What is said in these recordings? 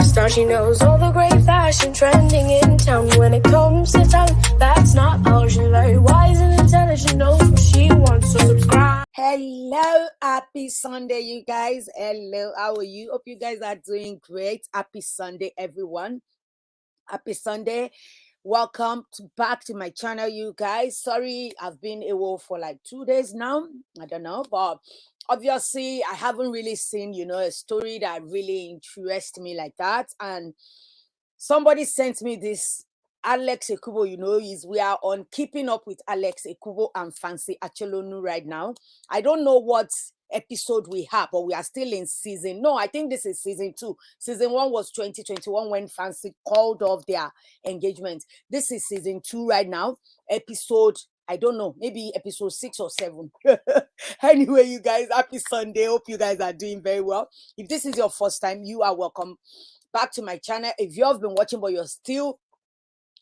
star. She knows all the great fashion trending in town. When it comes to talent, that's not all. She's very wise and intelligent, knows what she wants, so subscribe. Hello, happy Sunday, you guys. Hello, how are you? Hope you guys are doing great. Happy Sunday, everyone. Happy Sunday. Welcome back to my channel, you guys. Sorry, I've been away for like 2 days now. I don't know, but obviously I haven't really seen, a story that really interests me like that. And somebody sent me this Alex Ekubo, we are on Keeping Up with Alex Ekubo and Fancy Achelonu right now. I don't know what episode we have, but we are still in I think this is season 2. Season 1 was 2021 when Fancy called off their engagement. This is season 2 right now. Episode, I don't know, maybe episode 6 or 7. Anyway, you guys, happy Sunday. Hope you guys are doing very well. If this is your first time, you are welcome back to my channel. If you have been watching but you're still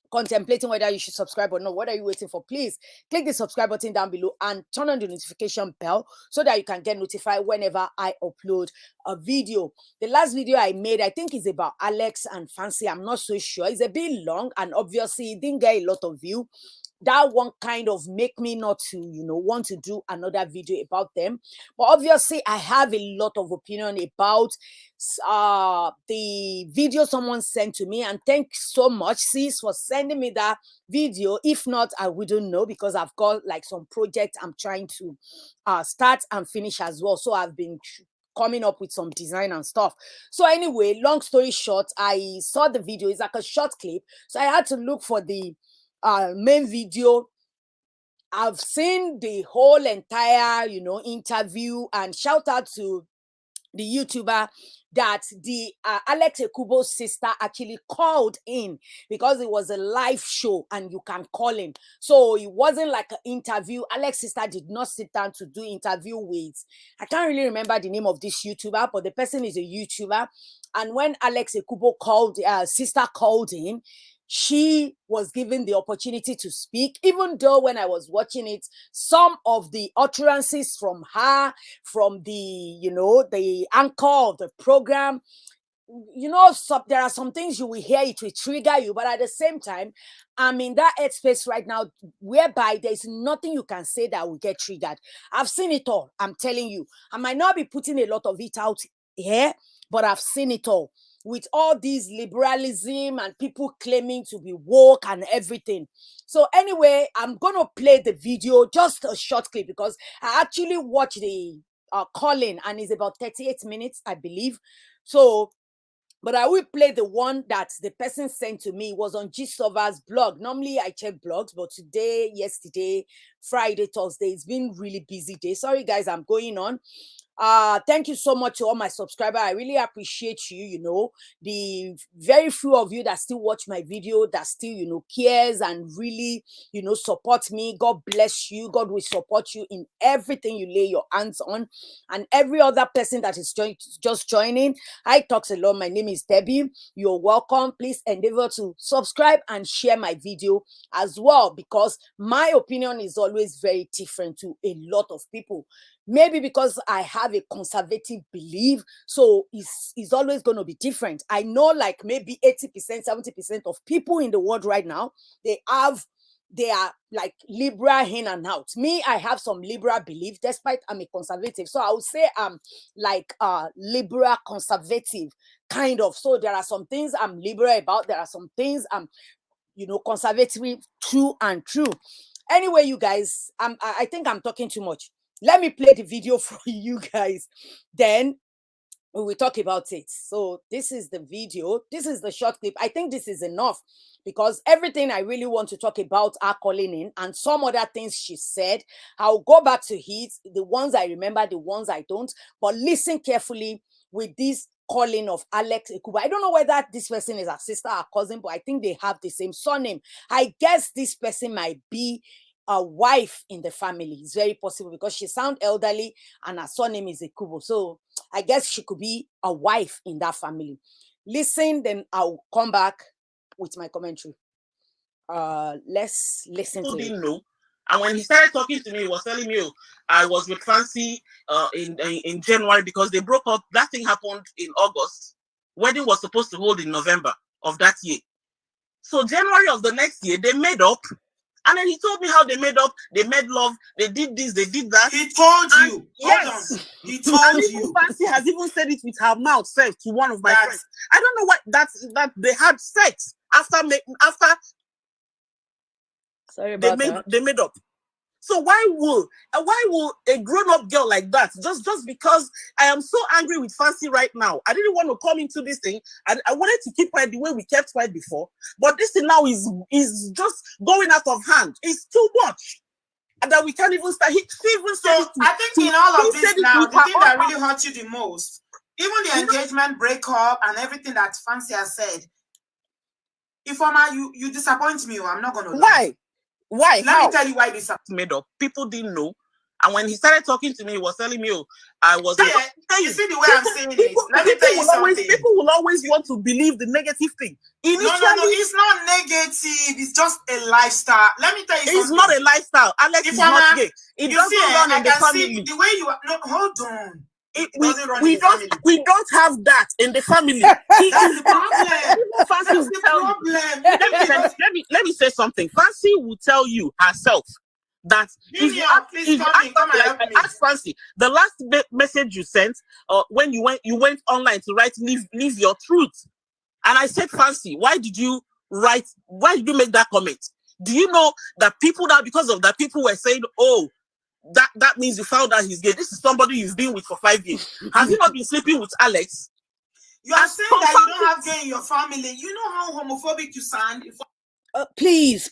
contemplating whether you should subscribe or not, what are you waiting for? Please click the subscribe button down below and turn on the notification bell so that you can get notified whenever I upload a video. The last video I made, I think, is about Alex and Fancy. I'm not so sure. It's a bit long and obviously it didn't get a lot of view. That one kind of make me not to, want to do another video about them. But obviously, I have a lot of opinion about the video someone sent to me. And thanks so much, sis, for sending me that video. If not, I wouldn't know because I've got like some projects I'm trying to start and finish as well. So I've been coming up with some design and stuff. So anyway, long story short, I saw the video. It's like a short clip. So I had to look for the main video. I've seen the whole entire interview, and shout out to the YouTuber that the Alex Ekubo's sister actually called in because it was a live show and you can call in. So it wasn't like an interview. Alex's sister did not sit down to do interview with, I can't really remember the name of this YouTuber, but the person is a YouTuber. And when Alex Ekubo called, sister called in, she was given the opportunity to speak, even though when I was watching it, some of the utterances from her, from the, the anchor of the program, there are some things you will hear, it will trigger you, but at the same time, I'm in that headspace right now whereby there's nothing you can say that will get triggered. I've seen it all, I'm telling you. I might not be putting a lot of it out here, but I've seen it all. With all these liberalism and people claiming to be woke and everything. So anyway, I'm going to play the video, just a short clip, because I actually watched the call-in and it's about 38 minutes, I believe. So, but I will play the one that the person sent to me. It was on Gsova's blog. Normally I check blogs, but today, yesterday, Friday, Thursday, it's been really busy day. Sorry guys, I'm going on. Thank you so much to all my subscribers. I really appreciate you, the very few of you that still watch my video, that still, cares and really, support me. God bless you. God will support you in everything you lay your hands on. And every other person that is just joining, I talks a lot. My name is Debbie. You're welcome. Please endeavor to subscribe and share my video as well, because my opinion is always very different to a lot of people. Maybe because I have a conservative belief, so it's always going to be different. I know like maybe 80%, 70% of people in the world right now, they are like liberal in and out. Me, I have some liberal belief, despite I'm a conservative. So I would say I'm like liberal conservative, kind of. So there are some things I'm liberal about. There are some things I'm, conservative true and true. Anyway, you guys, I think I'm talking too much. Let me play the video for you guys. Then we will talk about it. So this is the video. This is the short clip. I think this is enough because everything I really want to talk about are calling in and some other things she said. I'll go back to it. The ones I remember, the ones I don't. But listen carefully with this calling of Alex Ekubo. I don't know whether this person is a sister or cousin, but I think they have the same surname. I guess this person might be a wife in the family. It's very possible because she sounds elderly and her surname is Ekubo. So I guess she could be a wife in that family. Listen, then I'll come back with my commentary. Let's listen to it. Know. And when he started talking to me, he was telling me, I was with Fancy in January because they broke up. That thing happened in August. wedding was supposed to hold in November of that year. So January of the next year, they made up. And then he told me how they made up. They made love. They did this. They did that. He told you. Yes. Hold on. He told you. Fancy has even said it with her mouth, said to one of my friends. I don't know what that they had sex after. Sorry about they made up. So why will a grown-up girl like that, just because I am so angry with Fancy right now? I didn't want to come into this thing. I wanted to keep quiet the way we kept quiet before, but this thing now is just going out of hand. It's too much, and that we can't even start. He even said it. I think in all of this now, the thing that really hurt you the most, even the engagement breakup and everything that Fancy has said, Ifeoma, you disappoint me. I'm not gonna lie. Why? Let me tell you why this made up. People didn't know. And when he started talking to me, he was telling me, I was... you see the way I'm saying it? Let me tell you something. People will always want to believe the negative thing. No, it's not negative. It's just a lifestyle. Let me tell you something. It's not a lifestyle. Alex is not gay. It doesn't run in the family. The way you are... No, hold on. We don't have that in the family. That's the problem. Let me say something. Fancy will tell you herself that ask Fancy, the last message you sent when you went online to write leave your truth. And I said, Fancy, why did you make that comment? Do you know that people now, because of that, people were saying, oh, that means you found out he's gay. This is somebody you've been with for 5 years. Have you not been sleeping with Alex? You are saying that you don't have gay in your family. You know how homophobic you sound. Please.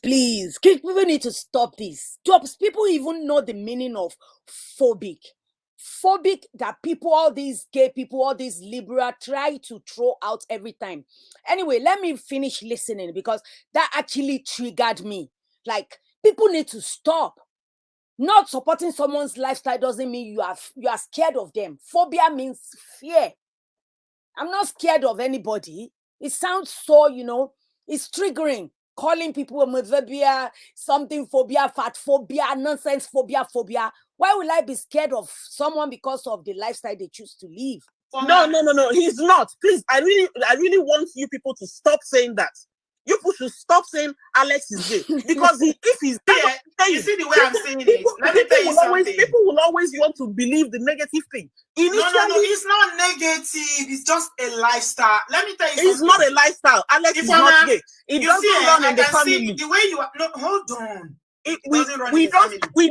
People need to stop this. People even know the meaning of phobic. Phobic, that people, all these gay people, all these liberal try to throw out every time. Anyway, let me finish listening because that actually triggered me. Like, people need to stop. Not supporting someone's lifestyle doesn't mean you are scared of them. Phobia means fear. I'm not scared of anybody. It sounds so, it's triggering. Calling people homophobia, something phobia, fat phobia, nonsense phobia. Why will I be scared of someone because of the lifestyle they choose to live? No. He's not. Please, I really want you people to stop saying that. You people should stop saying Alex is gay because if he's gay, you see the way I'm saying it. Let me tell you something. People will always want to believe the negative thing. No, it's not negative. It's just a lifestyle. Let me tell you something. It's not a lifestyle. Alex is not gay. It doesn't run in the family. The way you are. No, hold on. We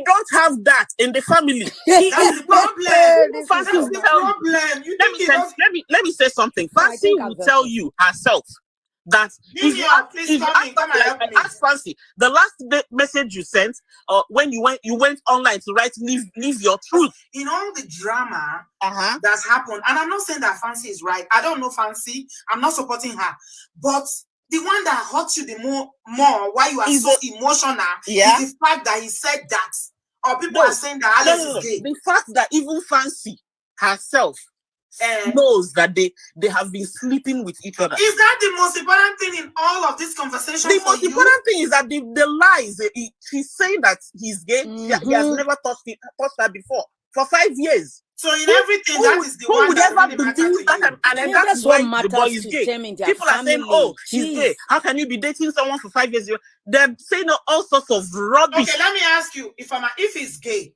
don't have that in the family. That's the problem. Fancy will tell you. Let me say something. Fancy will tell you herself that ask Fancy, the last message you sent when you went online to write leave your truth. In all the drama that's happened, and I'm not saying that Fancy is right. I don't know Fancy. I'm not supporting her. But the one that hurts you the more why you are so emotional is the fact that he said that. Or people are saying that Alex is gay. The fact that even Fancy herself knows that they have been sleeping with each other. Is that the most important thing in all of this conversation? The most important thing is that the lies. She's saying that he's gay. He has never touched her before for 5 years. So in everything, that is the one that really matters to you. And that's why the boy is gay. People are saying, "Oh, he's gay. How can you be dating someone for 5 years?" They're saying all sorts of rubbish. Okay, let me ask you, if he's gay,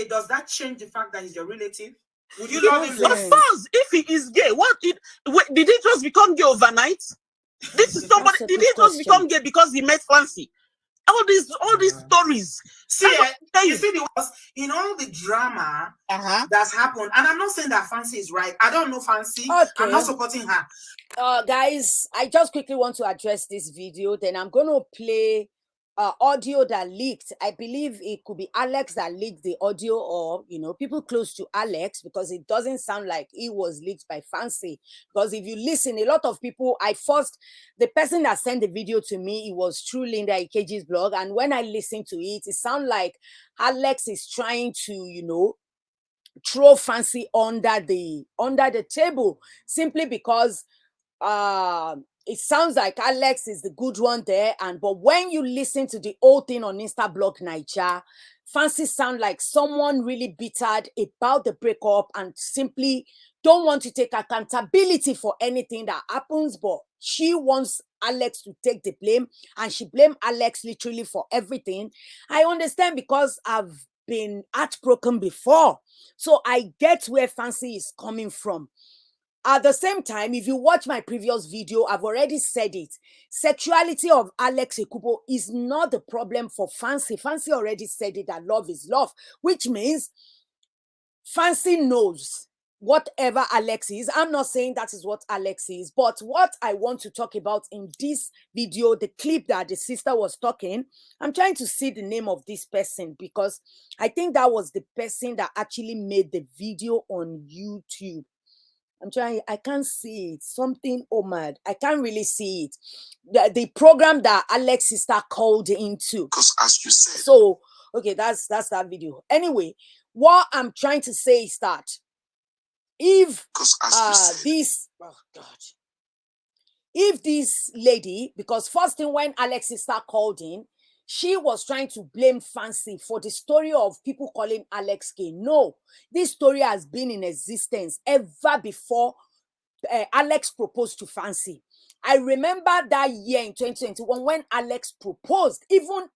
does that change the fact that he's your relative? Would you love him? Of course, if he is gay, did he just become gay overnight? This is somebody. Did he just become gay because he met Fancy? All these stories. See, you see in all the drama that's happened, and I'm not saying that Fancy is right. I don't know Fancy. Okay. I'm not supporting her. Guys, I just quickly want to address this video. Then I'm going to play audio that leaked. I believe it could be Alex that leaked the audio, or people close to Alex, because it doesn't sound like it was leaked by Fancy. Because if you listen, a lot of people, the person that sent the video to me, it was through Linda Ikeji's blog, and when I listened to it, it sounded like Alex is trying to throw Fancy under the table, simply because it sounds like Alex is the good one there, but when you listen to the whole thing on Instablog Naija, Fancy sound like someone really bittered about the breakup and simply don't want to take accountability for anything that happens, but she wants Alex to take the blame, and she blamed Alex literally for everything. I understand, because I've been heartbroken before, so I get where Fancy is coming from. At the same time, if you watch my previous video, I've already said it. Sexuality of Alex Ekubo is not the problem for Fancy. Fancy already said it, that love is love, which means Fancy knows whatever Alex is. I'm not saying that is what Alex is, but what I want to talk about in this video, the clip that the sister was talking, I'm trying to see the name of this person, because I think that was the person that actually made the video on YouTube. I'm trying, I can't see it. Something Omad. I can't really see it. The program that Alex sister called into. Because as you said. So, okay, that's that video. Anyway, what I'm trying to say is that if this, oh God, if this lady, because first thing when Alex sister called in, she was trying to blame Fancy for the story of people calling Alex gay. No, this story has been in existence ever before Alex proposed to Fancy. I remember that year in 2021 when Alex proposed. Even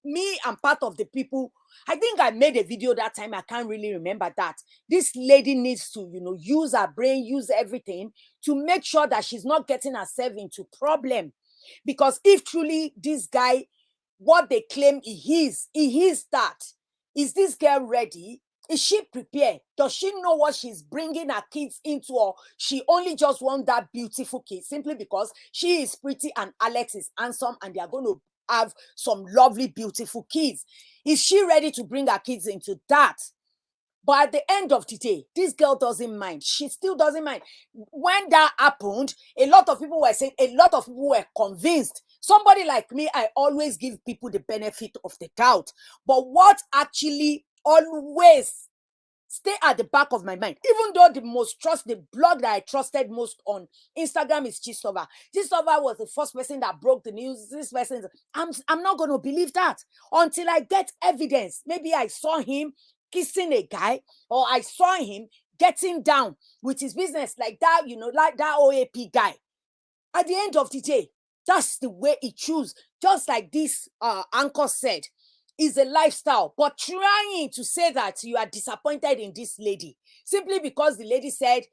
me, I'm part of the people. I think I made a video that time. I can't really remember that. This lady needs to, use her brain, use everything to make sure that she's not getting herself into problem. Because if truly this guy, what they claim he is that. Is this girl ready? Is she prepared? Does she know what she's bringing her kids into, or she only just wants that beautiful kid simply because she is pretty and Alex is handsome and they are going to have some lovely, beautiful kids? Is she ready to bring her kids into that? But at the end of the day, this girl doesn't mind. She still doesn't mind. When that happened, a lot of people were saying, a lot of people were convinced. Somebody like me, I always give people the benefit of the doubt. But what actually always stay at the back of my mind, even though the blog that I trusted most on Instagram is Chisova. Chisova was the first person that broke the news. This person, I'm not going to believe that until I get evidence. Maybe I saw him kissing a guy, or I saw him getting down with his business like that, like that OAP guy. At the end of the day, that's the way he choose. Just like this anchor said, is a lifestyle. But trying to say that you are disappointed in this lady simply because the lady said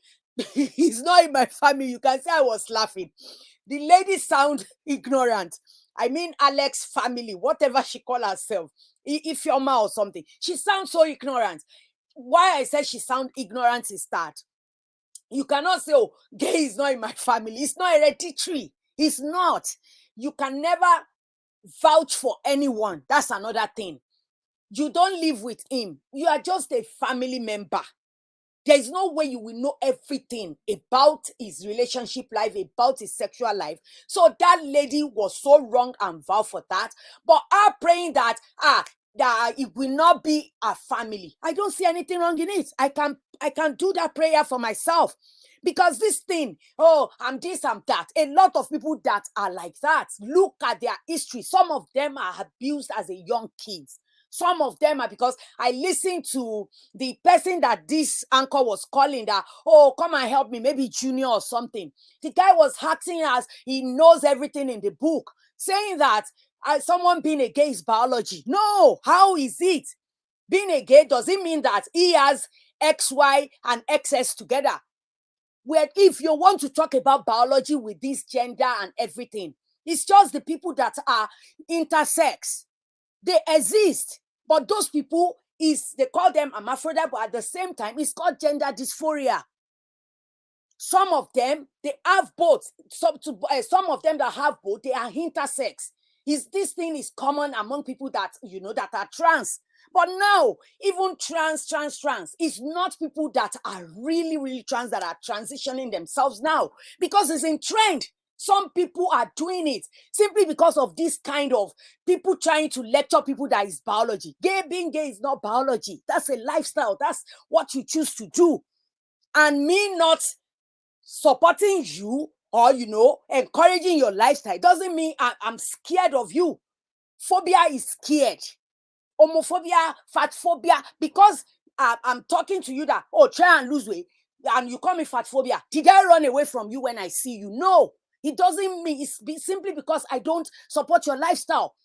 he's not in my family, you can say I was laughing. The lady sound ignorant. I mean, Alex family, whatever she call herself, if your ma or something, she sounds so ignorant. Why I said she sound ignorant is that you cannot say, oh, gay is not in my family. It's not hereditary. It's not. You can never vouch for anyone. That's another thing. You don't live with him. You are just a family member. There is no way you will know everything about his relationship life, about his sexual life. So that lady was so wrong and vowed for that. But I'm praying that it will not be a family. I don't see anything wrong in it. I can do that prayer for myself. Because this thing, oh, I'm this, I'm that. A lot of people that are like that, look at their history. Some of them are abused as a young kids. Some of them are, because I listened to the person that this anchor was calling that, oh, come and help me, maybe Junior or something. The guy was acting as he knows everything in the book, saying that someone being a gay is biology. No, how is it? Being a gay doesn't mean that he has XY and XS together. Where if you want to talk about biology with this gender and everything, it's just the people that are intersex. They exist, but those people they call them hermaphrodite, but at the same time, it's called gender dysphoria. Some of them, they have both. Some of them that have both, they are intersex. This thing is common among people that, that are trans. But now, even trans, it's not people that are really, really trans that are transitioning themselves now, because it's in trend. Some people are doing it simply because of this kind of people trying to lecture people that is biology. Being gay is not biology. That's a lifestyle. That's what you choose to do. And me not supporting you or, encouraging your lifestyle doesn't mean I'm scared of you. Phobia is scared. Homophobia, fat phobia, because I'm talking to you that, oh, try and lose weight. and you call me fat phobia, did I run away from you when I see you? No, it doesn't mean it's simply because I don't support your lifestyle.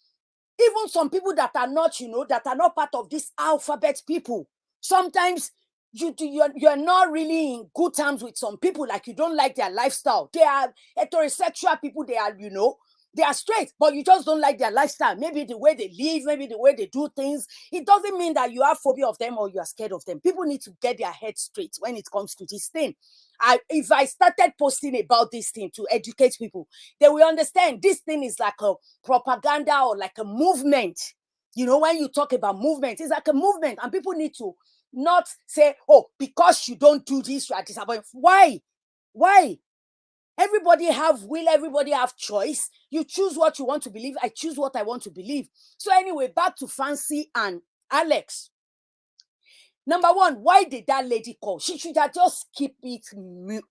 Even some people that are not, that are not part of this alphabet people, sometimes you're not really in good terms with some people, like you don't like their lifestyle. They are heterosexual people, they are, they are straight, but you just don't like their lifestyle. Maybe the way they live, maybe the way they do things. It doesn't mean that you have phobia of them or you are scared of them. People need to get their head straight when it comes to this thing. If I started posting about this thing to educate people, they will understand this thing is like a propaganda or like a movement. When you talk about movement, it's like a movement, and people need to not say, oh, because you don't do this, you are disappointed. Why? Everybody have will, everybody have choice. You choose what you want to believe. I choose what I want to believe. So anyway, back to Fancy and Alex. Number one, why did that lady call? She should have just keep it mute.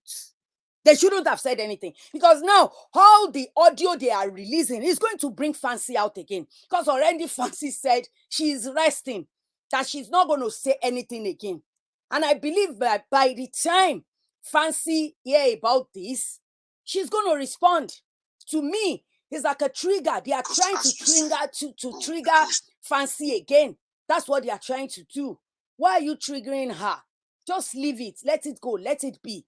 They shouldn't have said anything, because now all the audio they are releasing is going to bring Fancy out again, because already Fancy said she's resting, that she's not going to say anything again. And I believe that by the time Fancy hear about this, she's going to respond. To me, it's like a trigger. They are trying to trigger Fancy again. That's what they are trying to do. Why are you triggering her? Just leave it. Let it go. Let it be.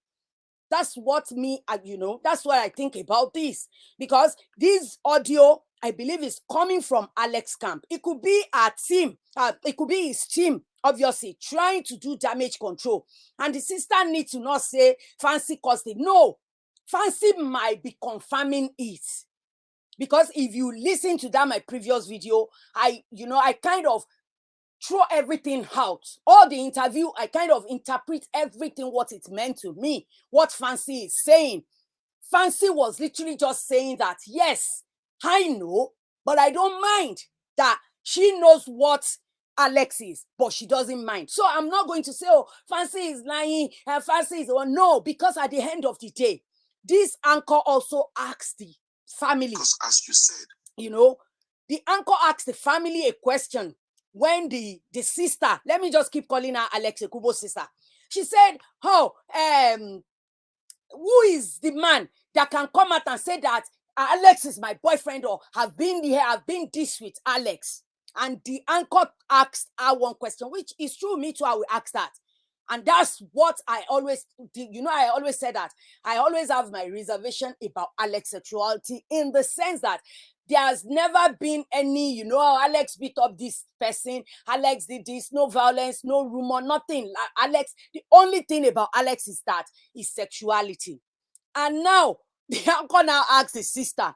That's what that's what I think about this. Because this audio, I believe, is coming from Alex camp. It could be a team. It could be his team, obviously, trying to do damage control. And the sister needs to not say Fancy caused it. No. Fancy might be confirming it. Because if you listen to that, my previous video, I kind of throw everything out. All the interview, I kind of interpret everything, what it meant to me, what Fancy is saying. Fancy was literally just saying that, yes, I know, but I don't mind that she knows what Alex is, but she doesn't mind. So I'm not going to say, oh, Fancy is lying, and Fancy is, no, because at the end of the day, this anchor also asked the family. Because as you said, the anchor asked the family a question. When the sister, let me just keep calling her Alex Ekubo's sister. She said, oh, who is the man that can come out and say that Alex is my boyfriend, or have been here, have been this with Alex? And the anchor asked her one question, which is true. Me too, I will ask that. And that's what I always did. I always say that I always have my reservation about Alex's sexuality, in the sense that there has never been any, Alex beat up this person, Alex did this, no violence, no rumor, nothing. Alex, the only thing about Alex is that his sexuality. And now, the uncle now asks his sister,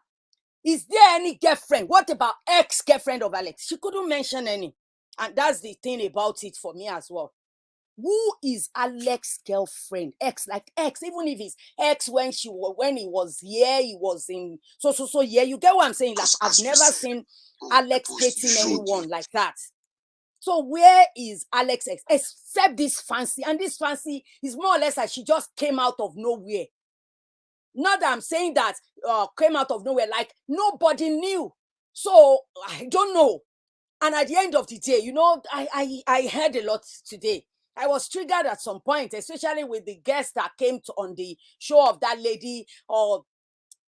is there any girlfriend? What about ex-girlfriend of Alex? She couldn't mention any. And that's the thing about it for me as well. Who is Alex's girlfriend? Ex, like ex, even if it's ex when he was here, he was in so yeah. You get what I'm saying? Like, I've never seen Alex dating anyone like that. So where is Alex ex? Except this Fancy, and this Fancy is more or less like she just came out of nowhere. Not that I'm saying that came out of nowhere, like nobody knew. So I don't know. And at the end of the day, I heard a lot today. I was triggered at some point, especially with the guest that came on the show of that lady, or,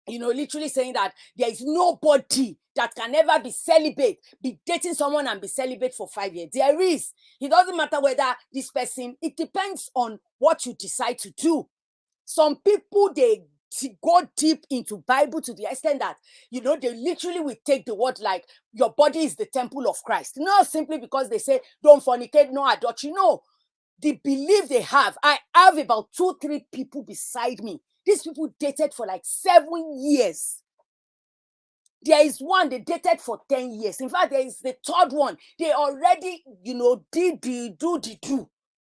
literally saying that there is nobody that can ever be celibate, be dating someone and be celibate for 5 years. There is. It doesn't matter whether this person, it depends on what you decide to do. Some people, they go deep into Bible to the extent that, they literally will take the word like your body is the temple of Christ. Not simply because they say, don't fornicate, no adultery. No. The belief they have. I have about 2-3 people beside me. These people dated for like 7 years. There is one, they dated for 10 years. In fact, there is the third one. They already, did the do.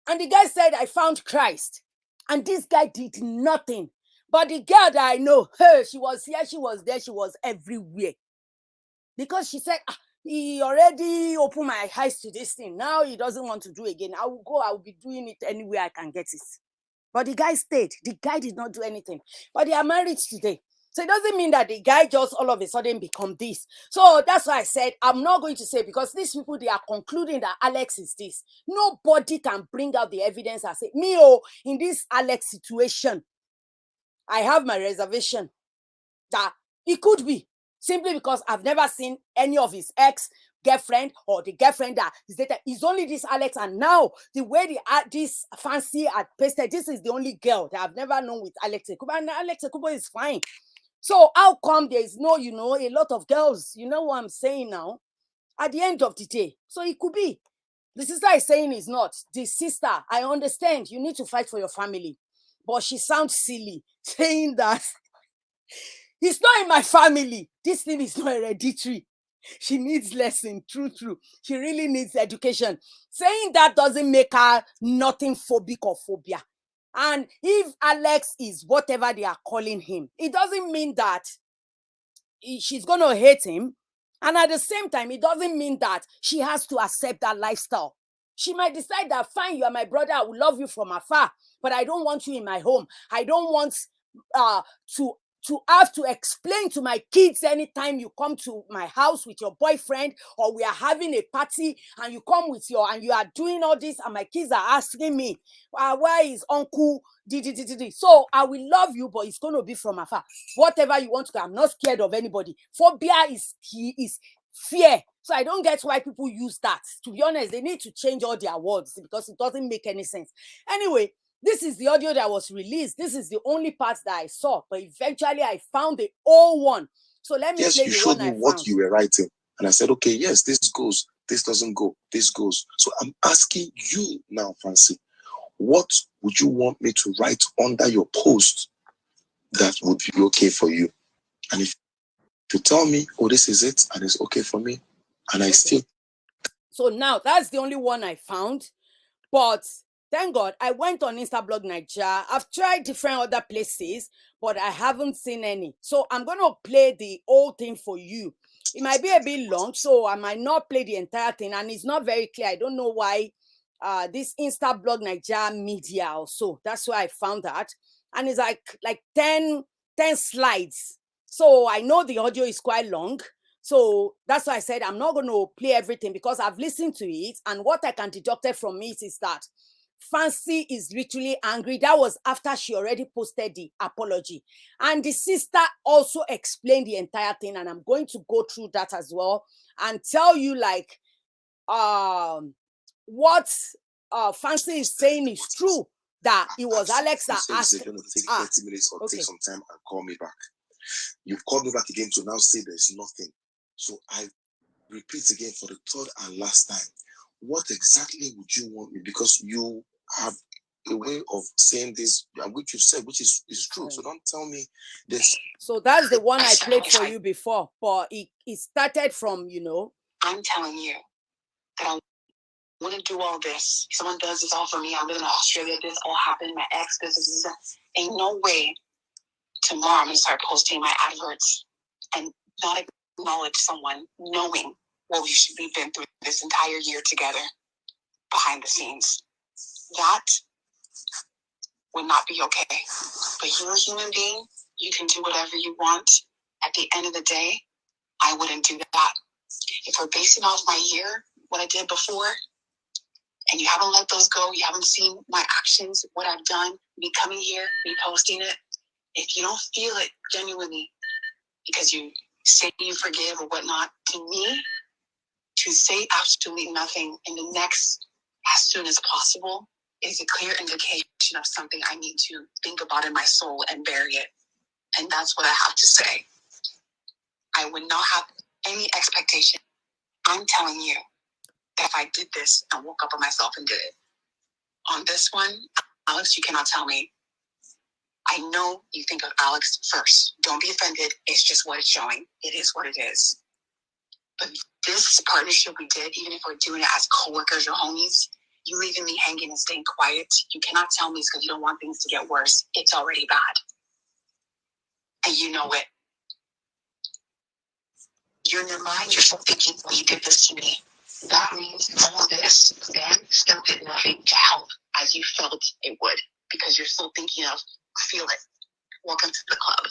And the guy said, I found Christ. And this guy did nothing. But the girl that I know, she was here, she was there, she was everywhere. Because she said, he already opened my eyes to this thing. Now he doesn't want to do it again. I will be doing it anywhere I can get it. But the guy stayed. The guy did not do anything. But they are married today. So it doesn't mean that the guy just all of a sudden become this. So that's why I said I'm not going to say, because these people, they are concluding that Alex is this. Nobody can bring out the evidence and say, me, oh, in this Alex situation, I have my reservation that it could be, simply because I've never seen any of his ex-girlfriend or the girlfriend that is dated. It's only this Alex, and now the way this Fancy had pasted, this is the only girl that I've never known with Alex Ekubo, and Alex Ekubo is fine. So how come there is no, a lot of girls, you know what I'm saying now, at the end of the day? So it could be. The sister is saying it's not. The sister, I understand, you need to fight for your family. But she sounds silly saying that it's not in my family. This thing is not hereditary. She needs lesson, true. She really needs education. Saying that doesn't make her nothing phobic or phobia. And if Alex is whatever they are calling him, it doesn't mean that she's going to hate him. And at the same time, it doesn't mean that she has to accept that lifestyle. She might decide that, fine, you are my brother, I will love you from afar, but I don't want you in my home. I don't want to have to explain to my kids anytime you come to my house with your boyfriend, or we are having a party and you come with and you are doing all this, and my kids are asking me, where is uncle? So I will love you, but it's going to be from afar. Whatever you want to do, I'm not scared of anybody. Phobia is fear. So I don't get why people use that. To be honest, they need to change all their words, because it doesn't make any sense. Anyway, this is the audio that was released. This is the only part that I saw, but eventually I found the old one. So let me play the one I found. Yes, you showed me what you were writing. And I said, okay, yes, this goes, this doesn't go, this goes. So I'm asking you now, Fancy, what would you want me to write under your post that would be okay for you? And if you tell me, oh, this is it, and it's okay for me, and I still... So now, that's the only one I found. But thank God, I went on Instablog Nigeria. I've tried different other places, but I haven't seen any. So I'm going to play the whole thing for you. It might be a bit long, so I might not play the entire thing, and it's not very clear. I don't know why this Instablog Nigeria media also. That's why I found that. And it's like 10 slides. So I know the audio is quite long. So that's why I said I'm not going to play everything, because I've listened to it, and what I can deduct from it is that Fancy is literally angry. That was after she already posted the apology. And the sister also explained the entire thing, and I'm going to go through that as well and tell you like what Fancy is saying is true, that it was Alex that asked. You're going to take 30 minutes or take some time and call me back. You've called me back again to now say there's nothing. So I repeat again for the third and last time. What exactly would you want me? Because you have a way of saying this, which you said, which is true. So don't tell me this. So that's the one I played for you before. But it started from, I'm telling you that I wouldn't do all this. Someone does this all for me. I live in Australia. This all happened. My ex, this. Ain't no way tomorrow I'm going to start posting my adverts and not acknowledge someone knowing what we've been through this entire year together behind the scenes. That would not be okay. But you're a human being. You can do whatever you want. At the end of the day, I wouldn't do that. If we're basing off my year, what I did before, and you haven't let those go, you haven't seen my actions, what I've done, me coming here, me posting it, if you don't feel it genuinely because you say you forgive or whatnot, to me, to say absolutely nothing in the next as soon as possible is a clear indication of something I need to think about in my soul and bury it. And that's what I have to say. I would not have any expectation. I'm telling you that if I did this, I woke up on myself and did it. On this one, Alex, you cannot tell me. I know you think of Alex first. Don't be offended. It's just what it's showing. It is what it is. But this partnership we did, even if we're doing it as coworkers or homies, you leaving me hanging and staying quiet, you cannot tell me it's because you don't want things to get worse. It's already bad. And you know it. You're in your mind, you're still thinking, well, you did this to me. That means all this then still did nothing to help as you felt it would, because you're still thinking of, feel it. Welcome to the club.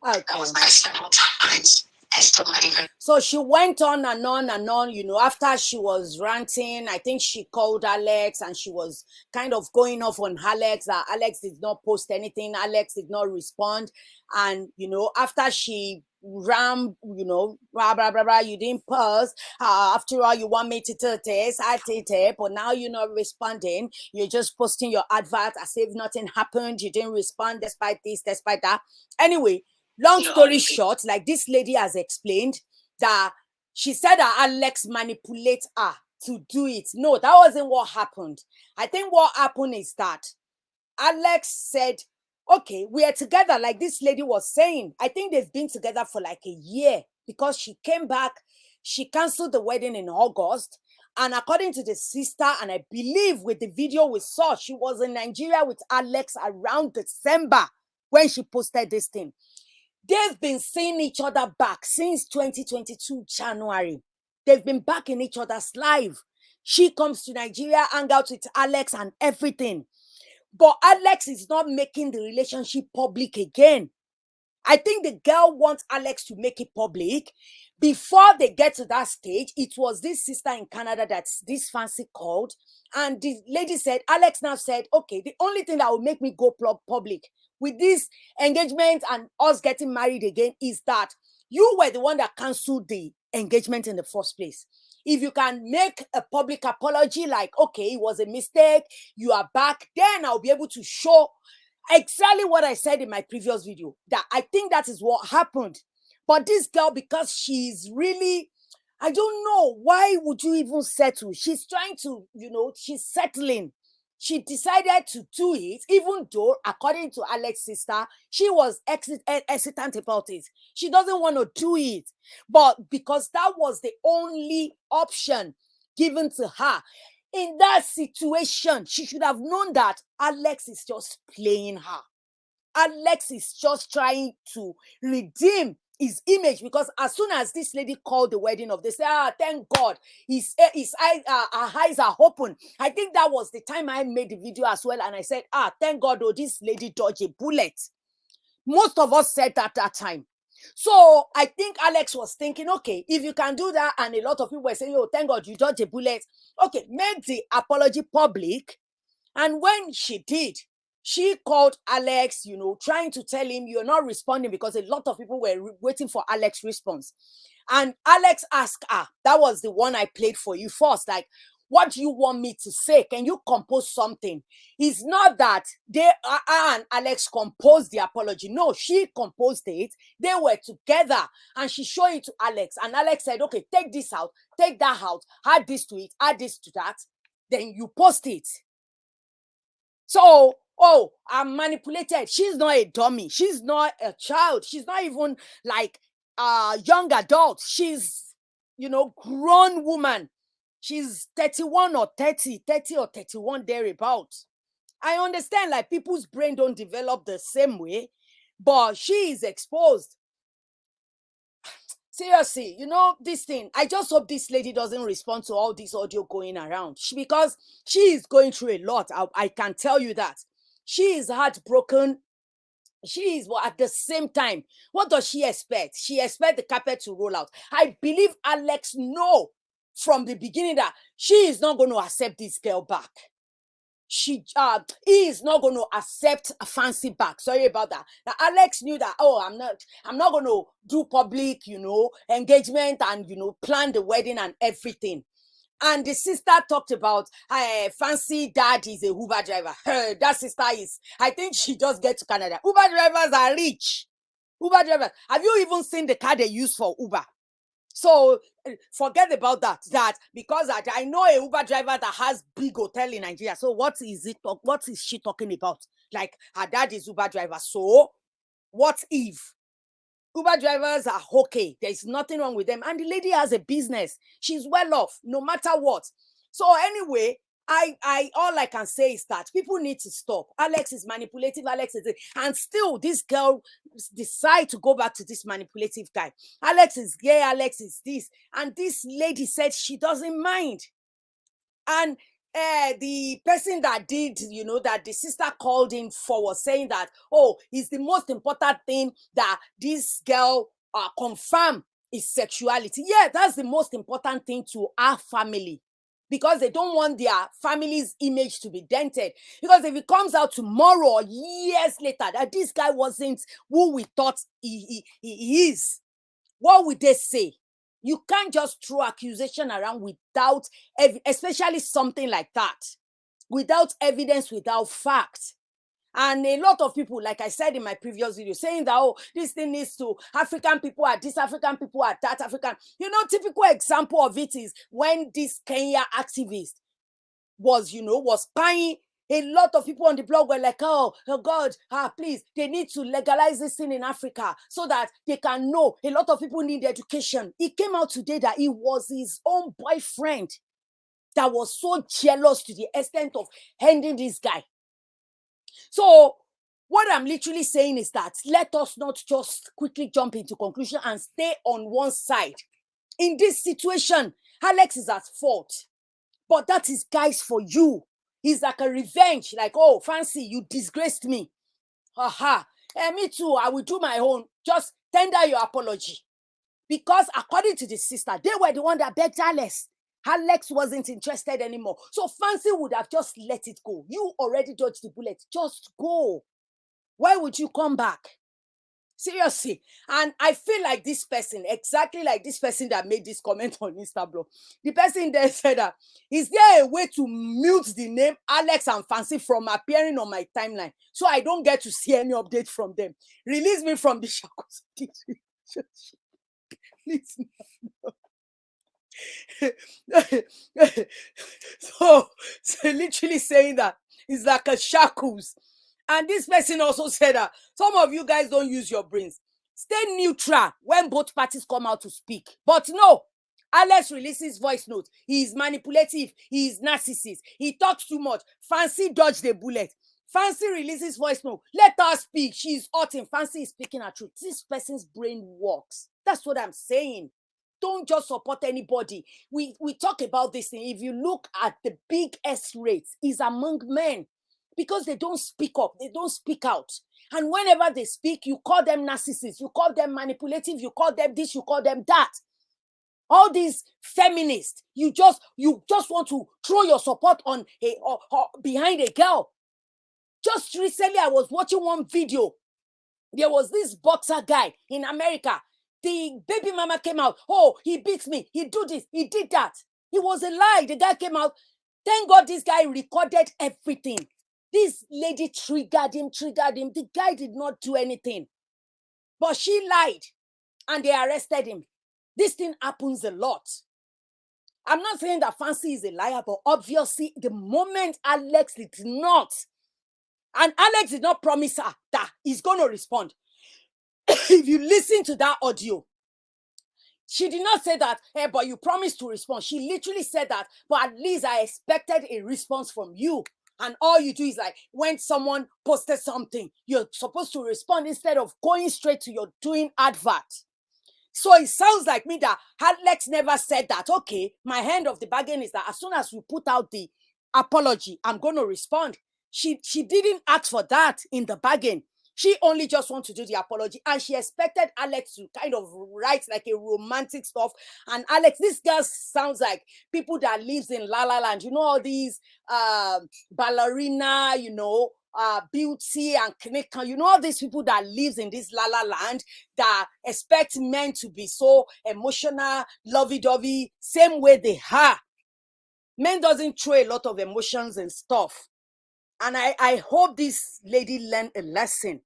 Okay. That was like several times. I still not even. So she went on and on and on, you know, after she was ranting. I think she called Alex and she was kind of going off on Alex, that Alex did not post anything, Alex did not respond. And, you know, after she ram, you know, blah, blah, blah, blah, you didn't post. After all, you want me to do this, I did it, but now you're not responding. You're just posting your advert as if nothing happened. You didn't respond despite this, despite that. Anyway, long story short, like this lady has explained, that she said that Alex manipulates her to do it. No, that wasn't what happened. I think what happened is that Alex said, okay, we are together, like this lady was saying. I think they've been together for like a year, because she came back, she canceled the wedding in August. And according to the sister, and I believe with the video we saw, she was in Nigeria with Alex around December when she posted this thing. They've been seeing each other back since 2022 January. They've been back in each other's life. She comes to Nigeria, hang out with Alex and everything. But Alex is not making the relationship public again. I think the girl wants Alex to make it public. Before they get to that stage, it was this sister in Canada that this fancy called. And the lady said, Alex now said, okay, the only thing that will make me go public with this engagement and us getting married again is that you were the one that canceled the engagement in the first place. If you can make a public apology, like, okay, it was a mistake, you are back, then I'll be able to show exactly what I said in my previous video, that I think that is what happened. But this girl, because she's really, I don't know, why would you even settle? She's trying to, you know, she's settling. She decided to do it, even though, according to Alex's sister, she was hesitant about it. She doesn't want to do it. But because that was the only option given to her, in that situation, she should have known that Alex is just playing her. Alex is just trying to redeem his image, because as soon as this lady called the wedding off, they say, thank God, his eyes are open. I think that was the time I made the video as well, and I said, thank God, oh, this lady dodged a bullet. Most of us said that time. So I think Alex was thinking, okay, if you can do that, and a lot of people were saying, oh, thank God you dodged a bullet. Okay, make the apology public. And when she did, she called Alex, you know, trying to tell him you're not responding, because a lot of people were waiting for Alex's response. And Alex asked her, that was the one I played for you first, like, what do you want me to say? Can you compose something? It's not that they and Alex composed the apology. No, she composed it. They were together, and she showed it to Alex. And Alex said, okay, take this out, take that out, add this to it, add this to that. Then you post it. So, oh, I'm manipulated. She's not a dummy. She's not a child. She's not even like a young adult. She's, you know, grown woman. She's 31 or 30 or 31 thereabouts. I understand, like, people's brain don't develop the same way, but she is exposed. Seriously, you know, this thing, I just hope this lady doesn't respond to all this audio going around, because she is going through a lot. I can tell you that. She is heartbroken. She is, but at the same time, what does she expect? She expects the carpet to roll out. I believe Alex knows from the beginning that she is not going to accept this girl back. He is not going to accept a fancy back. Sorry about that. Now, Alex knew that, oh, I'm not going to do public, you know, engagement and, you know, plan the wedding and everything. And the sister talked about fancy dad is a Uber driver. That sister is, I think she just get to Canada. Uber drivers are rich. Uber drivers. Have you even seen the car they use for Uber? So forget about that because I know a Uber driver that has big hotel in Nigeria. So what is she talking about? Like, her dad is Uber driver. So what if? Uber drivers are okay. There's nothing wrong with them. And the lady has a business. She's well off, no matter what. So anyway, all I can say is that people need to stop. Alex is manipulative. And still this girl decide to go back to this manipulative guy. Alex is gay. Alex is this. And this lady said she doesn't mind. And the person that did, that the sister called in for was saying that, oh, it's the most important thing that this girl confirm is sexuality. Yeah, that's the most important thing to our family, because they don't want their family's image to be dented. Because if it comes out tomorrow or years later that this guy wasn't who we thought he is, what would they say? You can't just throw accusation around without, especially something like that, without evidence, without fact. And a lot of people, like I said in my previous video, saying that, oh, this thing needs to, African people are this, African people are that, African. Typical example of it is when this Kenya activist was buying. A lot of people on the blog were like, oh God, please, they need to legalize this thing in Africa so that they can know. A lot of people need education. It came out today that it was his own boyfriend that was so jealous to the extent of handing this guy. So what I'm literally saying is that let us not just quickly jump into conclusion and stay on one side. In this situation, Alex is at fault. But that is, guys, for you. It's like a revenge. Like, oh, Fancy, you disgraced me. Me too, I will do my own. Just tender your apology. Because according to the sister, they were the one that begged Alex. Alex wasn't interested anymore. So Fancy would have just let it go. You already dodged the bullet. Just go. Why would you come back? Seriously. And I feel like this person, exactly like this person that made this comment on Instablog, the person there said that, is there a way to mute the name Alex and Fancy from appearing on my timeline so I don't get to see any update from them? Release me from the shackles. Please. So literally saying that it's like a shackles. And this person also said that some of you guys don't use your brains. Stay neutral when both parties come out to speak. But no, Alex releases voice notes. He is manipulative. He is narcissist. He talks too much. Fancy dodged the bullet. Fancy releases voice note. Let her speak. She's hurting. Fancy is speaking her truth. This person's brain works. That's what I'm saying. Don't just support anybody. We talk about this thing. If you look at the big S rates, is among men. Because they don't speak up, they don't speak out. And whenever they speak, you call them narcissists, you call them manipulative, you call them this, you call them that. All these feminists, you just want to throw your support on behind a girl. Just recently, I was watching one video. There was this boxer guy in America. The baby mama came out. Oh, he beats me. He do this. He did that. It was a lie. The guy came out. Thank God this guy recorded everything. This lady triggered him. The guy did not do anything. But she lied. And they arrested him. This thing happens a lot. I'm not saying that Fancy is a liar, but obviously the moment Alex did not, and Alex did not promise her that he's going to respond. If you listen to that audio, she did not say that, hey, but you promised to respond. She literally said that, but at least I expected a response from you. And all you do is like, when someone posted something, you're supposed to respond instead of going straight to your doing advert. So it sounds like me that Alex never said that, okay, my hand of the bargain is that as soon as we put out the apology, I'm going to respond. She didn't ask for that in the bargain. She only just wants to do the apology. And she expected Alex to kind of write like a romantic stuff. And Alex, this girl sounds like people that lives in La La Land. You know, all these ballerina, Beauty and Knicker. You know, all these people that lives in this La La Land that expect men to be so emotional, lovey-dovey, same way they are. Men doesn't throw a lot of emotions and stuff. And I hope this lady learned a lesson,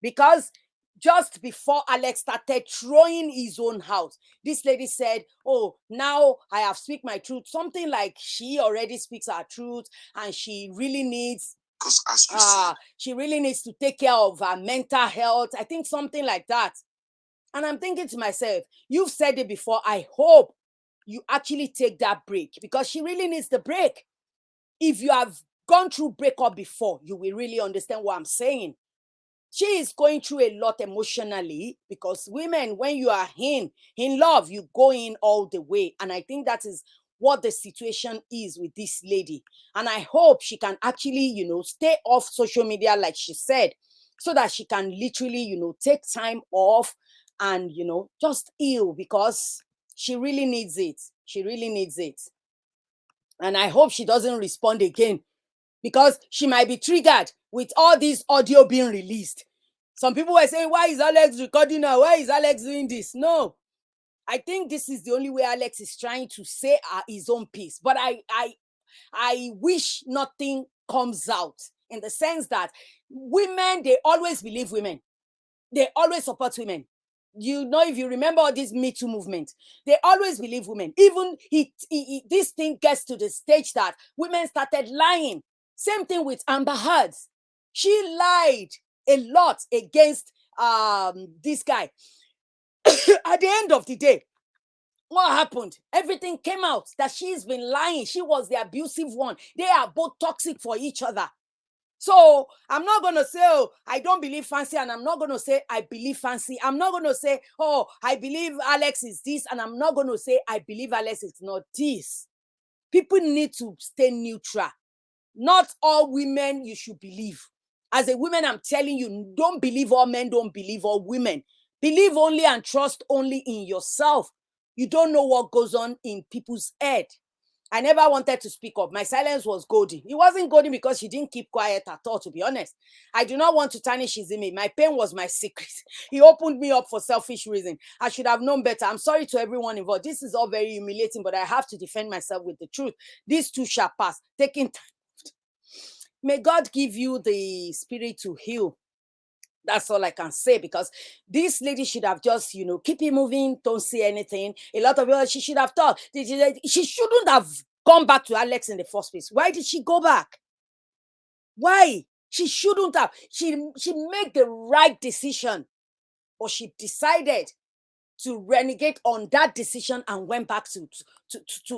because just before Alex started throwing his own house, this lady said, oh, now I have speak my truth. Something like she already speaks her truth and she really needs, she really needs to take care of her mental health. I think something like that. And I'm thinking to myself, you've said it before. I hope you actually take that break, because she really needs the break. If you have gone through breakup before, you will really understand what I'm saying. She is going through a lot emotionally, because women, when you are in love, you go in all the way. And I think that is what the situation is with this lady. And I hope she can actually, stay off social media like she said, so that she can literally, take time off and, just heal, because she really needs it. She really needs it. And I hope she doesn't respond again, because she might be triggered with all this audio being released. Some people were saying, why is Alex recording now? Why is Alex doing this? No, I think this is the only way Alex is trying to say his own piece. But I wish nothing comes out, in the sense that women, they always believe women. They always support women. If you remember all this Me Too movement, they always believe women. Even this thing gets to the stage that women started lying. Same thing with Amber Heard. She lied a lot against this guy. At the end of the day, what happened? Everything came out that she's been lying. She was the abusive one. They are both toxic for each other. So I'm not going to say, oh, I don't believe Fancy, and I'm not going to say I believe Fancy. I'm not going to say, oh, I believe Alex is this, and I'm not going to say I believe Alex is not this. People need to stay neutral. Not all women you should believe. As a woman, I'm telling you, don't believe all men, don't believe all women. Believe only and trust only in yourself. You don't know what goes on in people's head. I never wanted to speak up. My silence was golden. It wasn't golden because she didn't keep quiet at all, to be honest. I do not want to tarnish his image. My pain was my secret. He opened me up for selfish reasons. I should have known better. I'm sorry to everyone involved. This is all very humiliating, but I have to defend myself with the truth. These two shall pass. Taking time. May God give you the spirit to heal. That's all I can say, because this lady should have just, keep it moving, don't say anything. A lot of people, she should have thought, she shouldn't have gone back to Alex in the first place. Why did she go back? Why? She shouldn't have. She made the right decision, but she decided to renegade on that decision and went back to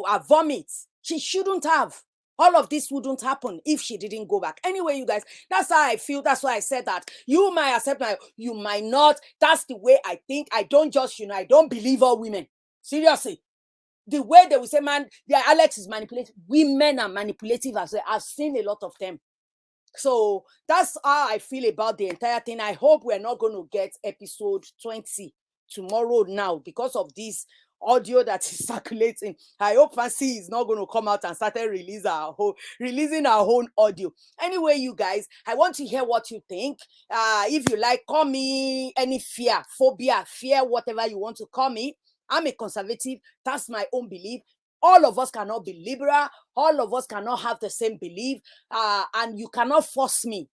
her vomit. She shouldn't have. All of this wouldn't happen if she didn't go back. Anyway, you guys, that's how I feel. That's why I said that. You might accept my, you might not. That's the way I think. I don't just, I don't believe all women. Seriously. The way they will say, man, Alex is manipulative. Women are manipulative as well. I've seen a lot of them. So that's how I feel about the entire thing. I hope we're not going to get episode 20 tomorrow now because of this audio that is circulating. I hope Fancy is not going to come out and start releasing our own audio. Anyway, you guys, I want to hear what you think. If you like, call me any fear, phobia, fear, whatever you want to call me. I'm a conservative. That's my own belief. All of us cannot be liberal. All of us cannot have the same belief. And you cannot force me.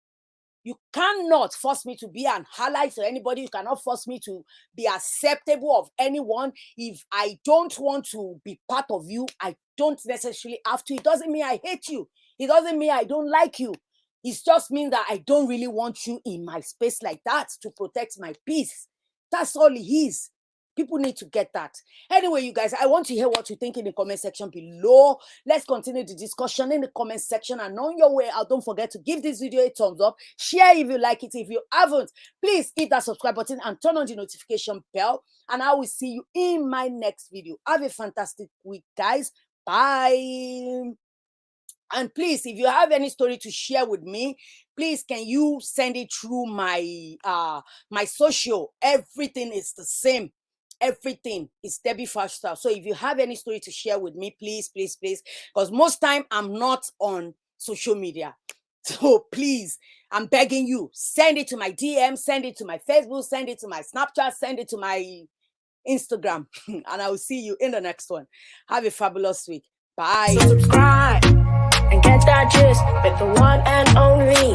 You cannot force me to be an ally to anybody. You cannot force me to be acceptable of anyone. If I don't want to be part of you, I don't necessarily have to. It doesn't mean I hate you. It doesn't mean I don't like you. It just means that I don't really want you in my space like that to protect my peace. That's all it is. People need to get that. Anyway, you guys, I want to hear what you think in the comment section below. Let's continue the discussion in the comment section. And on your way out, don't forget to give this video a thumbs up. Share if you like it. If you haven't, please hit that subscribe button and turn on the notification bell. And I will see you in my next video. Have a fantastic week, guys. Bye. And please, if you have any story to share with me, please, can you send it through my my social? Everything is the same. Everything is DEBBIEFASHSTYLE. So if you have any story to share with me, please, please, please, because most time I'm not on social media. So please, I'm begging you, send it to my DM, send it to my Facebook, send it to my Snapchat, send it to my Instagram. And I will see you in the next one. Have a fabulous week. Bye. So subscribe and get that gist with the one and only